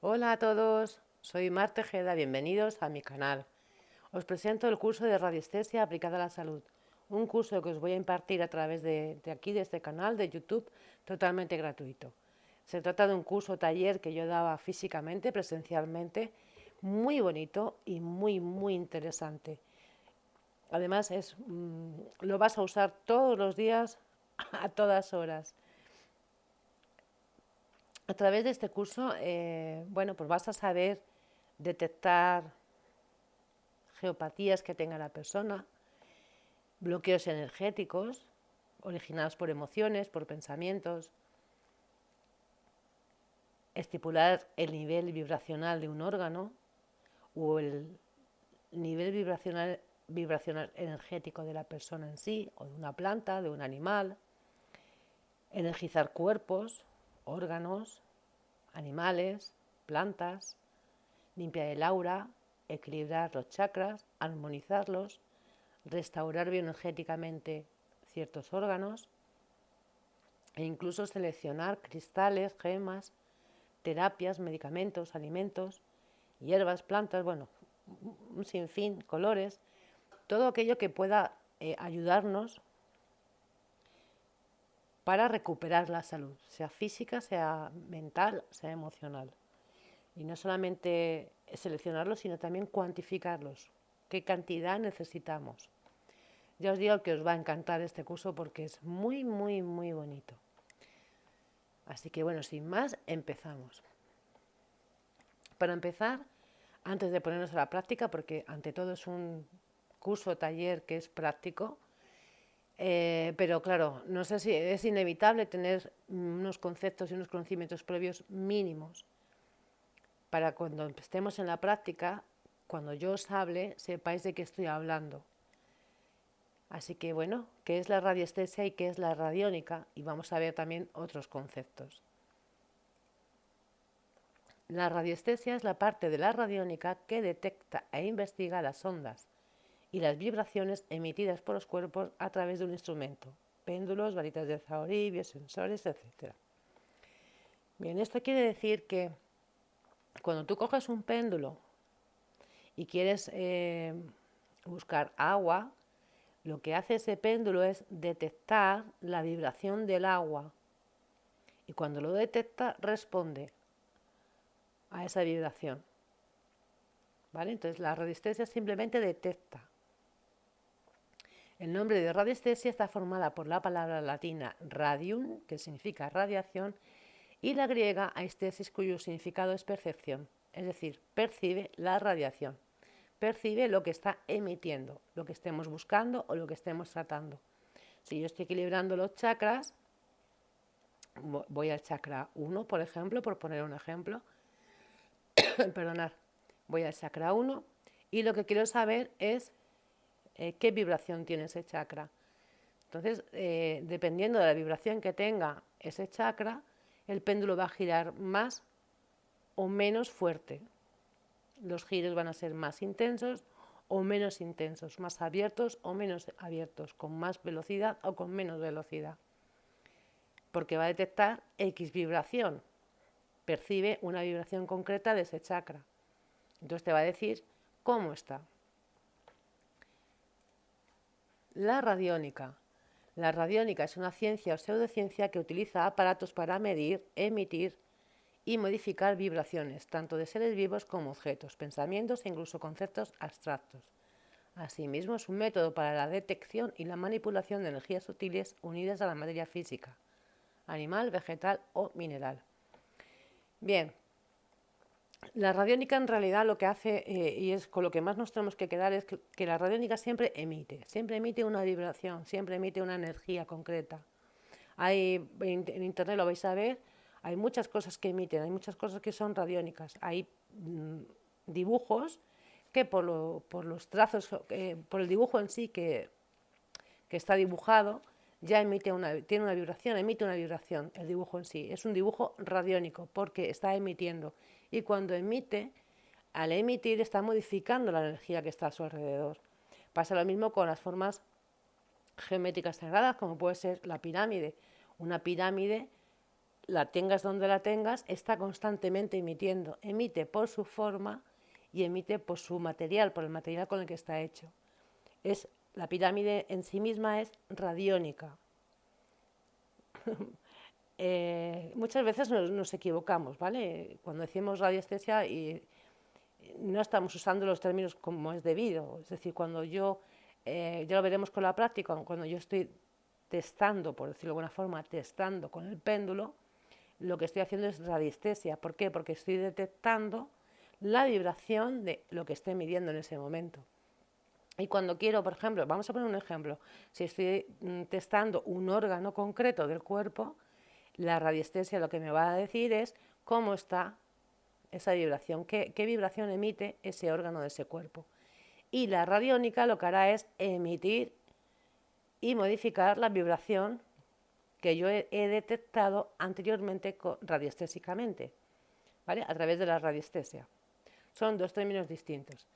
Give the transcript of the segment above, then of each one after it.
Hola a todos, soy Mar Tejeda, bienvenidos a mi canal. Os presento el curso de radiestesia aplicada a la salud, un curso que os voy a impartir a través de aquí, de este canal de YouTube, totalmente gratuito. Se trata de un curso taller que yo daba físicamente, presencialmente, muy bonito y muy interesante. Además, lo vas a usar todos los días, a todas horas. A través de este curso, bueno, pues vas a saber detectar geopatías que tenga la persona, bloqueos energéticos originados por emociones, por pensamientos, estipular el nivel vibracional de un órgano o el nivel vibracional energético de la persona en sí, o de una planta, de un animal, energizar cuerpos, órganos, animales, plantas, limpiar el aura, equilibrar los chakras, armonizarlos, restaurar bioenergéticamente ciertos órganos e incluso seleccionar cristales, gemas, terapias, medicamentos, alimentos, hierbas, plantas, bueno, un sinfín, colores, todo aquello que pueda ayudarnos para recuperar la salud, sea física, sea mental, sea emocional. Y no solamente seleccionarlos, sino también cuantificarlos. ¿Qué cantidad necesitamos? Ya os digo que os va a encantar este curso porque es muy bonito. Así que bueno, sin más, empezamos. Para empezar, antes de ponernos a la práctica, porque ante todo es un curso o taller que es práctico, pero claro, no sé si es inevitable tener unos conceptos y unos conocimientos previos mínimos para cuando estemos en la práctica, cuando yo os hable, sepáis de qué estoy hablando. Así que bueno, ¿qué es la radiestesia y qué es la radiónica? Y vamos a ver también otros conceptos. La radiestesia es la parte de la radiónica que detecta e investiga las ondas y las vibraciones emitidas por los cuerpos a través de un instrumento, péndulos, varitas de Zahorí, biosensores, etc. Bien, esto quiere decir que cuando tú coges un péndulo y quieres buscar agua, lo que hace ese péndulo es detectar la vibración del agua y cuando lo detecta responde a esa vibración. ¿Vale? Entonces la radiestesia simplemente detecta. El nombre de radiestesia está formada por la palabra latina radium, que significa radiación, y la griega aestesis, cuyo significado es percepción, es decir, percibe la radiación, percibe lo que está emitiendo, lo que estemos buscando o lo que estemos tratando. Si yo estoy equilibrando los chakras, voy al chakra 1, por ejemplo, por poner un ejemplo, perdonad, voy al chakra 1 y lo que quiero saber es qué vibración tiene ese chakra. Entonces, dependiendo de la vibración que tenga ese chakra, el péndulo va a girar más o menos fuerte. Los giros van a ser más intensos o menos intensos, más abiertos o menos abiertos, con más velocidad o con menos velocidad. Porque va a detectar X vibración, percibe una vibración concreta de ese chakra. Entonces te va a decir cómo está. La radiónica. La radiónica es una ciencia o pseudociencia que utiliza aparatos para medir, emitir y modificar vibraciones, tanto de seres vivos como objetos, pensamientos e incluso conceptos abstractos. Asimismo, es un método para la detección y la manipulación de energías sutiles unidas a la materia física, animal, vegetal o mineral. Bien, la radiónica en realidad lo que hace, y es con lo que más nos tenemos que quedar, es que la radiónica siempre emite una vibración, siempre emite una energía concreta. En internet lo vais a ver, hay muchas cosas que emiten, hay muchas cosas que son radiónicas. Hay dibujos que por los trazos, por el dibujo en sí que está dibujado, ya tiene una vibración, emite una vibración, el dibujo en sí. Es un dibujo radiónico porque está emitiendo. Y cuando emite, al emitir está modificando la energía que está a su alrededor. Pasa lo mismo con las formas geométricas sagradas, como puede ser la pirámide. Una pirámide, la tengas donde la tengas, está constantemente emitiendo. Emite por su forma y emite por su material, por el material con el que está hecho. La pirámide en sí misma es radiónica. Muchas veces nos equivocamos, ¿vale? Cuando decimos radiestesia y no estamos usando los términos como es debido. Es decir, cuando ya lo veremos con la práctica, cuando yo estoy testando, por decirlo de alguna forma, testando con el péndulo, lo que estoy haciendo es radiestesia. ¿Por qué? Porque estoy detectando la vibración de lo que esté midiendo en ese momento. Y cuando quiero, por ejemplo, vamos a poner un ejemplo, si estoy testando un órgano concreto del cuerpo, la radiestesia lo que me va a decir es cómo está esa vibración, qué vibración emite ese órgano de ese cuerpo. Y la radiónica lo que hará es emitir y modificar la vibración que yo he detectado anteriormente radiestésicamente, ¿vale? A través de la radiestesia. Son dos términos distintos.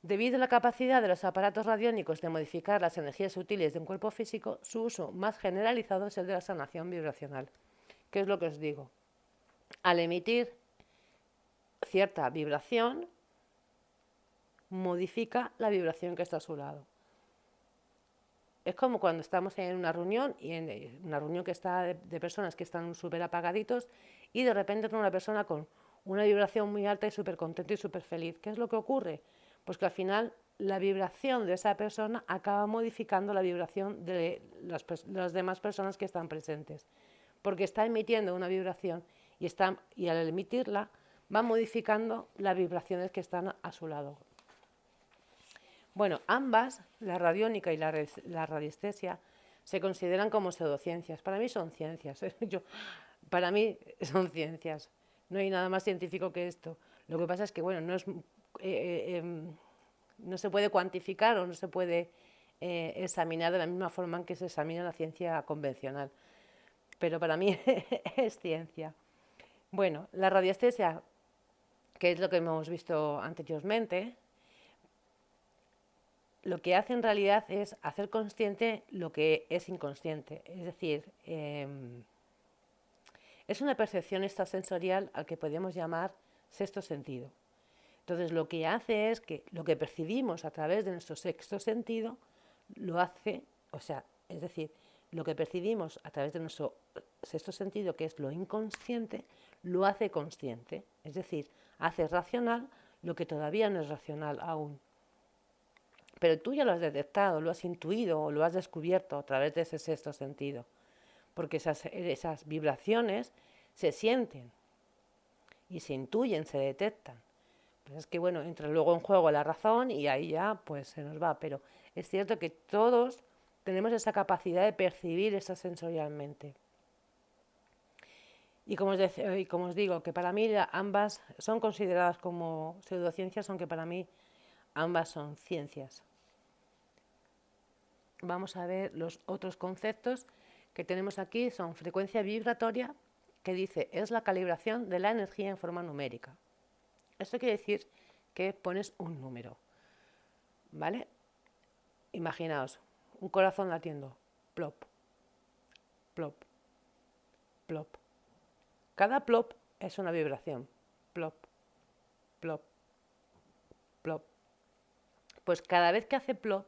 Debido a la capacidad de los aparatos radiónicos de modificar las energías sutiles de un cuerpo físico, su uso más generalizado es el de la sanación vibracional. ¿Qué es lo que os digo? Al emitir cierta vibración, modifica la vibración que está a su lado. Es como cuando estamos en una reunión, y en una reunión que está de personas que están súper apagaditos, y de repente entra una persona con una vibración muy alta y súper contenta y súper feliz. ¿Qué es lo que ocurre? Pues que al final la vibración de esa persona acaba modificando la vibración de las demás personas que están presentes, porque está emitiendo una vibración y al emitirla va modificando las vibraciones que están a su lado. Bueno, ambas, la radiónica y la radiestesia, se consideran como pseudociencias. Para mí son ciencias. Para mí son ciencias. No hay nada más científico que esto. Lo que pasa es que, bueno, no se puede cuantificar o no se puede examinar de la misma forma en que se examina la ciencia convencional. Pero para mí es ciencia. Bueno, la radiestesia, que es lo que hemos visto anteriormente, lo que hace en realidad es hacer consciente lo que es inconsciente. Es decir, es una percepción extrasensorial al que podemos llamar sexto sentido. Entonces, lo que hace es que lo que percibimos a través de nuestro sexto sentido lo hace, es decir, lo que percibimos a través de nuestro sexto sentido, que es lo inconsciente, lo hace consciente. Es decir, hace racional lo que todavía no es racional aún. Pero tú ya lo has detectado, lo has intuido o lo has descubierto a través de ese sexto sentido, porque esas vibraciones se sienten y se intuyen, se detectan. Pues es que, bueno, entra luego en juego la razón y ahí ya pues se nos va, pero es cierto que todos tenemos esa capacidad de percibir eso sensorialmente. Y como os digo, que para mí ambas son consideradas como pseudociencias, aunque para mí ambas son ciencias. Vamos a ver los otros conceptos que tenemos aquí. Son frecuencia vibratoria, que dice es la calibración de la energía en forma numérica. Esto quiere decir que pones un número, ¿vale? Imaginaos un corazón latiendo, plop, plop, plop. Cada plop es una vibración, plop, plop, plop. Pues cada vez que hace plop,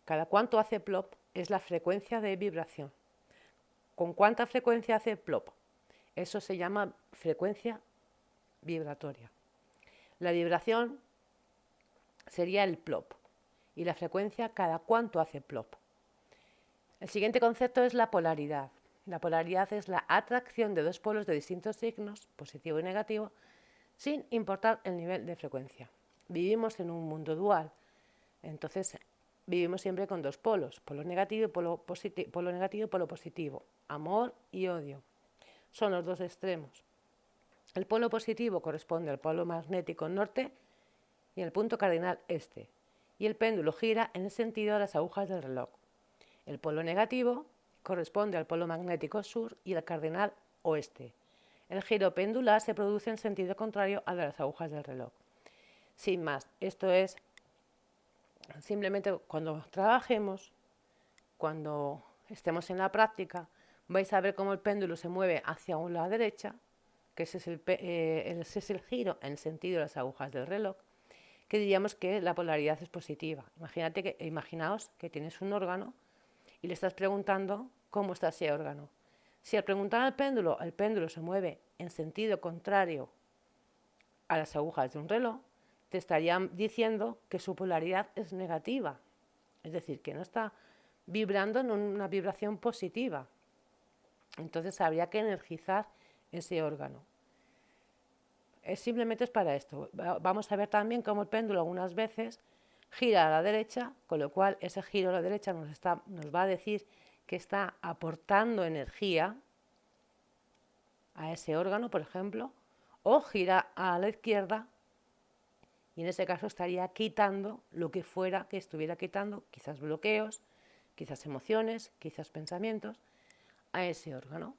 cada cuánto hace plop es la frecuencia de vibración. ¿Con cuánta frecuencia hace plop? Eso se llama frecuencia vibratoria. La vibración sería el plop y la frecuencia cada cuánto hace plop. El siguiente concepto es la polaridad. La polaridad es la atracción de dos polos de distintos signos, positivo y negativo, sin importar el nivel de frecuencia. Vivimos en un mundo dual, entonces vivimos siempre con dos polos, polo negativo y polo positivo, amor y odio. Son los dos extremos. El polo positivo corresponde al polo magnético norte y el punto cardinal este, y el péndulo gira en el sentido de las agujas del reloj. El polo negativo corresponde al polo magnético sur y al cardinal oeste. El giro pendular se produce en sentido contrario al de las agujas del reloj. Sin más, esto es simplemente cuando trabajemos, cuando estemos en la práctica, vais a ver cómo el péndulo se mueve hacia la derecha, que ese es el giro en el sentido de las agujas del reloj, que diríamos que la polaridad es positiva. Imaginaos que tienes un órgano y le estás preguntando cómo está ese órgano. Si al preguntar al péndulo, el péndulo se mueve en sentido contrario a las agujas de un reloj, te estarían diciendo que su polaridad es negativa, es decir, que no está vibrando en una vibración positiva. Entonces habría que energizar ese órgano. Simplemente es para esto. Vamos a ver también cómo el péndulo algunas veces gira a la derecha, con lo cual ese giro a la derecha nos va a decir que está aportando energía a ese órgano, por ejemplo, o gira a la izquierda y en ese caso estaría quitando lo que fuera que estuviera quitando, quizás bloqueos, quizás emociones, quizás pensamientos, a ese órgano.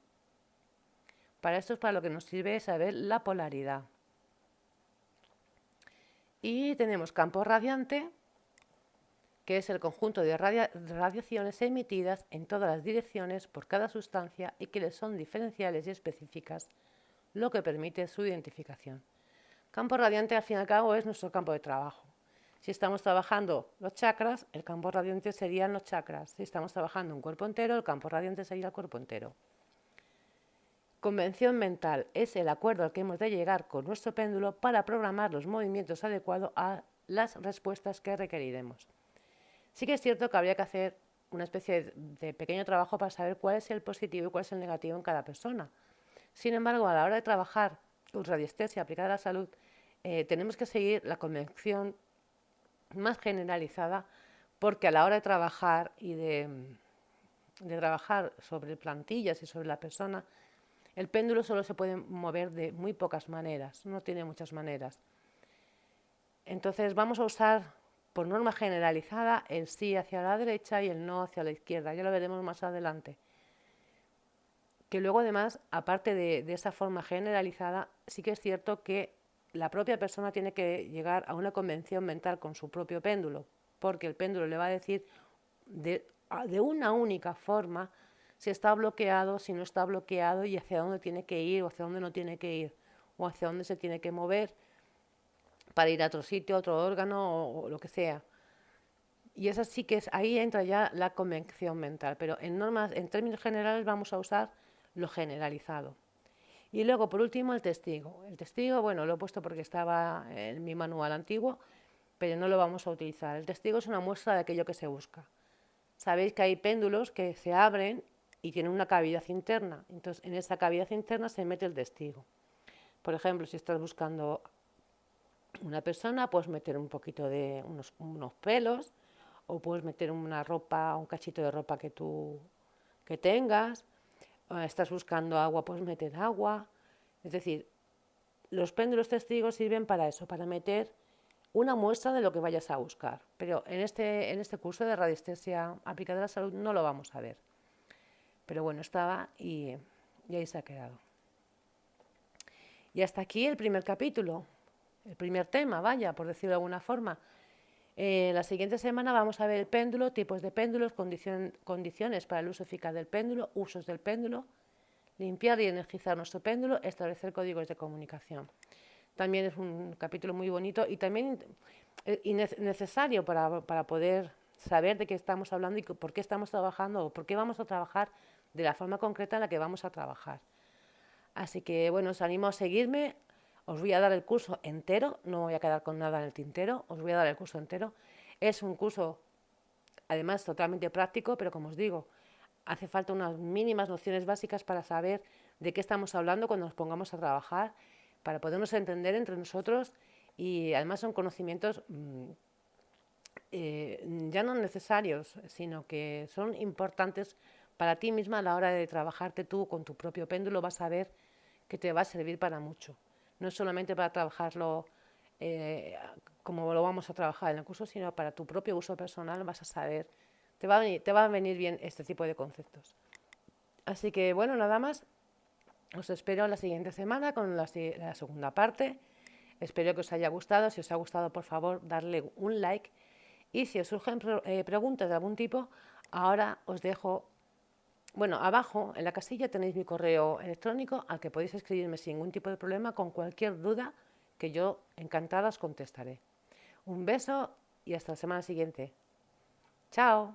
Para esto es para lo que nos sirve saber la polaridad. Y tenemos campo radiante, que es el conjunto de radiaciones emitidas en todas las direcciones por cada sustancia y que les son diferenciales y específicas, lo que permite su identificación. Campo radiante, al fin y al cabo, es nuestro campo de trabajo. Si estamos trabajando los chakras, el campo radiante serían los chakras. Si estamos trabajando un cuerpo entero, el campo radiante sería el cuerpo entero. Convención mental es el acuerdo al que hemos de llegar con nuestro péndulo para programar los movimientos adecuados a las respuestas que requeriremos. Sí que es cierto que habría que hacer una especie de pequeño trabajo para saber cuál es el positivo y cuál es el negativo en cada persona. Sin embargo, a la hora de trabajar con radiestesia aplicada a la salud, tenemos que seguir la convención más generalizada, porque a la hora de trabajar y de trabajar sobre plantillas y sobre la persona, el péndulo solo se puede mover de muy pocas maneras, no tiene muchas maneras. Entonces vamos a usar, por norma generalizada, el sí hacia la derecha y el no hacia la izquierda. Ya lo veremos más adelante. Que luego además, aparte de esa forma generalizada, sí que es cierto que la propia persona tiene que llegar a una convención mental con su propio péndulo, porque el péndulo le va a decir de una única forma si está bloqueado, si no está bloqueado y hacia dónde tiene que ir o hacia dónde no tiene que ir o hacia dónde se tiene que mover para ir a otro sitio, a otro órgano o lo que sea. Y eso sí que ahí entra ya la convención mental, pero en términos generales vamos a usar lo generalizado. Y luego, por último, el testigo. El testigo, bueno, lo he puesto porque estaba en mi manual antiguo, pero no lo vamos a utilizar. El testigo es una muestra de aquello que se busca. Sabéis que hay péndulos que se abren y tienen una cavidad interna. Entonces, en esa cavidad interna se mete el testigo. Por ejemplo, si estás buscando una persona, puedes meter un poquito de unos pelos, o puedes meter una ropa, un cachito de ropa que tengas. Estás buscando agua, puedes meter agua. Es decir, los péndulos testigos sirven para eso, para meter una muestra de lo que vayas a buscar. Pero en este curso de radiestesia aplicada a la salud no lo vamos a ver. Pero bueno, estaba y ahí se ha quedado. Y hasta aquí el primer capítulo, el primer tema, vaya, por decirlo de alguna forma. La siguiente semana vamos a ver el péndulo, tipos de péndulos, condiciones para el uso eficaz del péndulo, usos del péndulo, limpiar y energizar nuestro péndulo, establecer códigos de comunicación. También es un capítulo muy bonito y también necesario para poder saber de qué estamos hablando y por qué estamos trabajando o por qué vamos a trabajar de la forma concreta en la que vamos a trabajar. Así que bueno, os animo a seguirme. Os voy a dar el curso entero, no me voy a quedar con nada en el tintero, os voy a dar el curso entero. Es un curso, además, totalmente práctico, pero como os digo, hace falta unas mínimas nociones básicas para saber de qué estamos hablando cuando nos pongamos a trabajar, para podernos entender entre nosotros y además son conocimientos ya no necesarios, sino que son importantes para ti misma a la hora de trabajarte tú con tu propio péndulo. Vas a ver que te va a servir para mucho. No es solamente para trabajarlo como lo vamos a trabajar en el curso, sino para tu propio uso personal vas a saber, te va a venir bien este tipo de conceptos. Así que bueno, nada más, os espero la siguiente semana con la segunda parte. Espero que os haya gustado. Si os ha gustado, por favor, darle un like. Y si os surgen preguntas de algún tipo, ahora os dejo Bueno, abajo en la casilla tenéis mi correo electrónico al que podéis escribirme sin ningún tipo de problema con cualquier duda que yo encantada os contestaré. Un beso y hasta la semana siguiente. Chao.